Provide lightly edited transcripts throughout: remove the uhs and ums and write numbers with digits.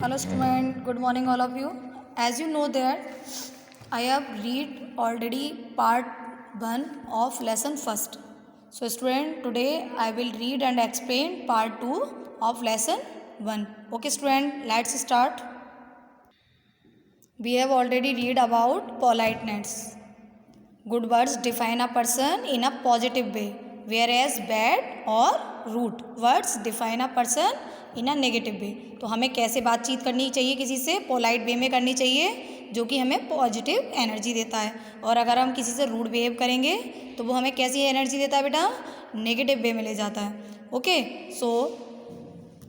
Hello student, good morning all of you. As you know that I have read already part 1 of lesson first. So student, today I will read and explain part 2 of lesson 1. Okay student, let's start. We have already read about politeness. Good words define a person in a positive way, whereas bad or rude words define a person in a negative way. तो हमें कैसे बातचीत करनी चाहिए किसी से? Polite way में करनी चाहिए, जो कि हमें पॉजिटिव एनर्जी देता है. और अगर हम किसी से रूड बिहेव करेंगे तो वो हमें कैसी एनर्जी देता है बेटा? नेगेटिव वे में ले जाता है. Okay, so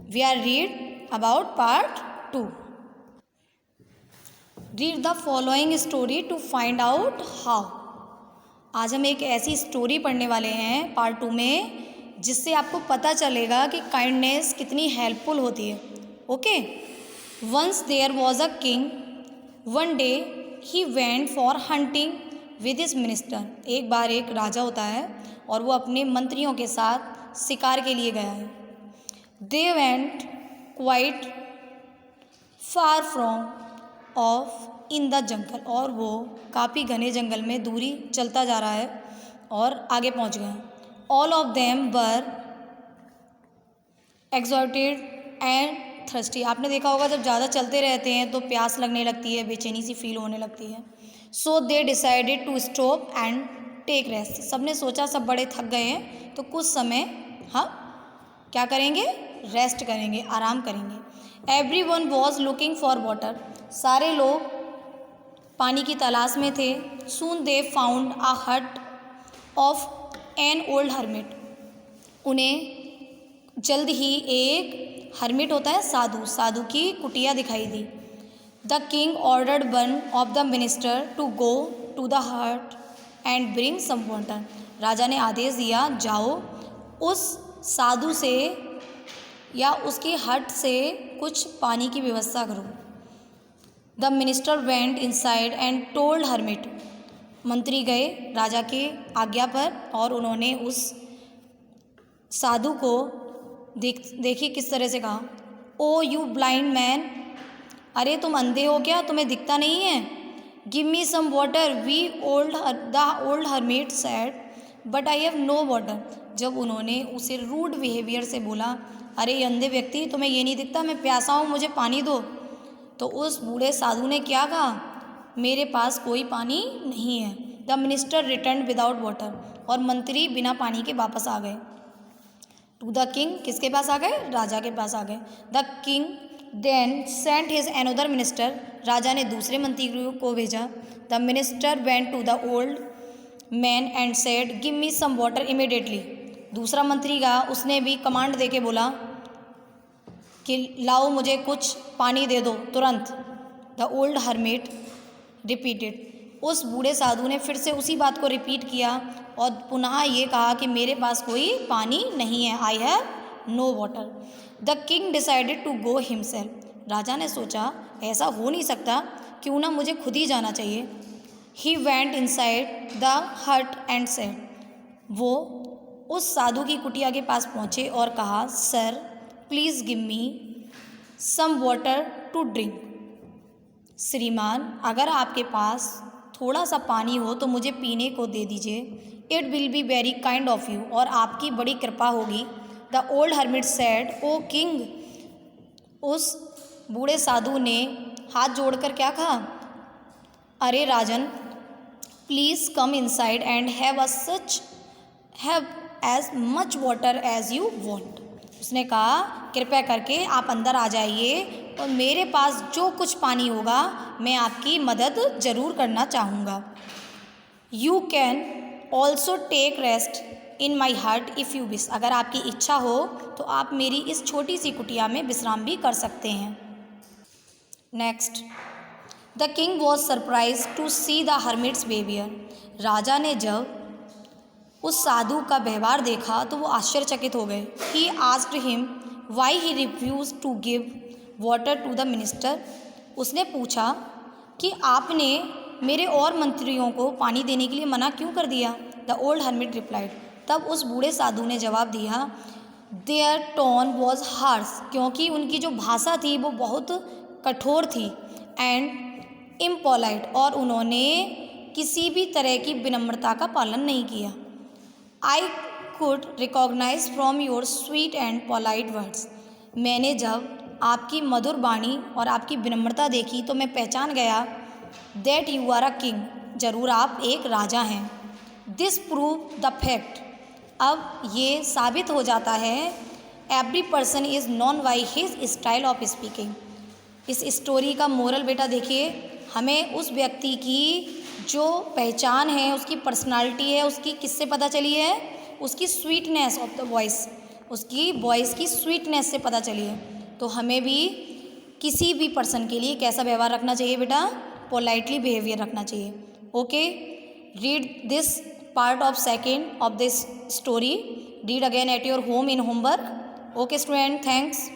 we are read about part 2. Read the following story to find out how. आज हम एक ऐसी स्टोरी पढ़ने वाले हैं पार्ट 2 में जिससे आपको पता चलेगा कि काइंडनेस कितनी हेल्पफुल होती है. Okay, once there was a king. One day he went for hunting with his minister. एक बार एक राजा होता है और वो अपने मंत्रियों के साथ शिकार के लिए गया है. They went quite far from of in the jungle. और वो काफ़ी घने जंगल में दूरी चलता जा रहा है और आगे पहुंच गए. All of them were exhausted and thirsty. आपने देखा होगा जब ज़्यादा चलते रहते हैं तो प्यास लगने लगती है, बेचैनी सी फील होने लगती है. So they decided to stop and take rest. सबने सोचा सब बड़े थक गए हैं तो कुछ समय हम क्या करेंगे? रेस्ट करेंगे, आराम करेंगे. Every one was looking for water. सारे लोग पानी की तलाश में थे. सून दे फाउंड अ हट ऑफ एन ओल्ड हर्मिट. उन्हें जल्द ही एक हर्मिट होता है साधु की कुटिया दिखाई दी. The king ordered one of the minister to go to the hut and bring some water. राजा ने आदेश दिया, जाओ उस साधु से या उसकी हट से कुछ पानी की व्यवस्था करो. The minister went inside and told hermit. मंत्री गए राजा के आज्ञा पर और उन्होंने उस साधु को देखिए किस तरह से कहा. O you blind man. अरे तुम अंधे हो क्या? तुम्हें दिखता नहीं है? Give me some water. The old hermit said, but I have no water. जब उन्होंने उसे रूड बिहेवियर से बोला, अरे अंधे व्यक्ति तुम्हें ये नहीं दिखता, मैं प्यासा हूँ, मुझे पानी दो. तो उस बूढ़े साधु ने क्या कहा? मेरे पास कोई पानी नहीं है. The minister return without water. और मंत्री बिना पानी के वापस आ गए. To the king. किसके पास आ गए? राजा के पास आ गए. The king then sent his another minister. राजा ने दूसरे मंत्री को भेजा. The minister went to the old man and said, give me some water immediately. दूसरा मंत्री गया, उसने भी कमांड दे के बोला कि लाओ मुझे कुछ पानी दे दो तुरंत. The old hermit repeated. उस बूढ़े साधु ने फिर से उसी बात को रिपीट किया और पुनः ये कहा कि मेरे पास कोई पानी नहीं है. I have no water. The king decided to go himself. राजा ने सोचा ऐसा हो नहीं सकता, क्यों ना मुझे खुद ही जाना चाहिए. He went inside the hut and said. वो उस साधु की कुटिया के पास पहुँचे और कहा, sir please give me some water to drink. श्रीमान, अगर आपके पास थोड़ा सा पानी हो तो मुझे पीने को दे दीजिए. It will be very kind of you. और आपकी बड़ी कृपा होगी. The old hermit said, O king. उस बूढ़े साधु ने हाथ जोड़कर क्या कहा? अरे राजन, please come inside and have as much water as you want. उसने कहा, कृपया करके आप अंदर आ जाइए और मेरे पास जो कुछ पानी होगा मैं आपकी मदद ज़रूर करना चाहूँगा. You can also take rest in my hut if you wish. अगर आपकी इच्छा हो तो आप मेरी इस छोटी सी कुटिया में विश्राम भी कर सकते हैं. Next. The king was surprise to see the hermit's behaviour. राजा ने जब उस साधु का व्यवहार देखा तो वो आश्चर्यचकित हो गए. He asked him why he refuse to give water to the minister. उसने पूछा कि आपने मेरे और मंत्रियों को पानी देने के लिए मना क्यों कर दिया. The old hermit replied. तब उस बूढ़े साधु ने जवाब दिया, देयर टोन वॉज हार्श. क्योंकि उनकी जो भाषा थी वो बहुत कठोर थी, एंड इम्पोलाइट, और उन्होंने किसी भी तरह की विनम्रता का पालन नहीं किया। I could recognise from your sweet and polite words, मैंने जब आपकी मधुर वाणी और आपकी विनम्रता देखी तो मैं पहचान गया that you are a king, जरूर आप एक राजा हैं। दिस प्रूव द फैक्ट, अब ये साबित हो जाता है, every person is non by his style of speaking. इस स्टोरी का मोरल बेटा देखिए, हमें उस व्यक्ति की जो पहचान है, उसकी पर्सनालिटी है, उसकी किससे पता चली है, उसकी स्वीटनेस ऑफ द वॉइस, उसकी वॉइस की स्वीटनेस से पता चली है। तो हमें भी किसी भी पर्सन के लिए कैसा व्यवहार रखना चाहिए बेटा, पोलाइटली बिहेवियर रखना चाहिए। Okay, read this part of second of this story, read again at your home in homework. Okay student, thanks.